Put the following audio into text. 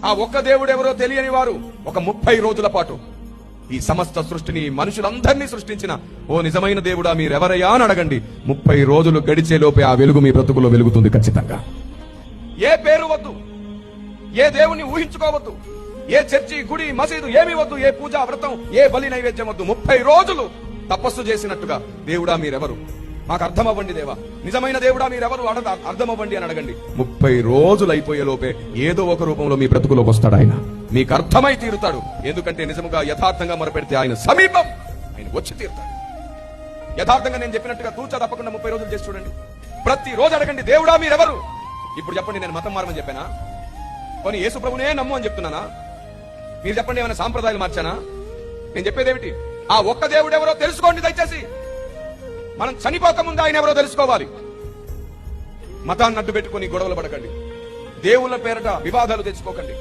ఆ ఒక్క దేవుడు ఎవరో తెలియని వారు ఒక 30 రోజుల పాటు ఈ సమస్త సృష్టిని, మనుషులందరినీ సృష్టించిన ఓ నిజమైన దేవుడా మీరెవరయ్యా అని అడగండి. 30 రోజులు గడిచే లోపే ఆ వెలుగు మీ బ్రతుకులో వెలుగుతుంది ఖచ్చితంగా. ఏ పేరు వద్దు, ఏ దేవుణ్ణి ఊహించుకోవద్దు, ఏ చర్చి, గుడి, మసీదు ఏమీ వద్దు, ఏ పూజా వ్రతం, ఏ బలి నైవేద్యం వద్దు. 30 రోజులు తపస్సు చేసినట్టుగా దేవుడా మీరెవరు, మాకు అర్థమవ్వండి దేవా, నిజమైన దేవుడా మీరెవరు అర్థమవ్వండి అని అడగండి. 30 రోజులు అయిపోయే లోపే ఏదో ఒక రూపంలో మీ బ్రతుకులోకి వస్తాడు ఆయన. మీకు అర్థమై తీరుతాడు. ఎందుకంటే నిజముగా యథార్థంగా మొరపెడితే ఆయన సమీపం, ఆయన వచ్చి తీరుతాడు. యథార్థంగా నేను చెప్పినట్టుగా తూచా తప్పకుండా 30 రోజులు చేసి చూడండి. ప్రతి రోజు అడగండి, దేవుడా మీరెవరు. ఇప్పుడు చెప్పండి, నేను మతం మారమని చెప్పానా? కొన్ని యేసు ప్రభునే నమ్ము అని చెప్తున్నానా? మీరు చెప్పండి, ఏమైనా సాంప్రదాయాలు మార్చానా? నేను చెప్పేదేమిటి? ఆ ఒక్క దేవుడు ఎవరో తెలుసుకోండి దయచేసి. మనం చనిపోక ముందు ఆయన ఎవరో తెలుసుకోవాలి. మతాన్ని అడ్డు పెట్టుకుని గొడవలు పడకండి. దేవుళ్ళ పేరట వివాదాలు తెచ్చుకోకండి.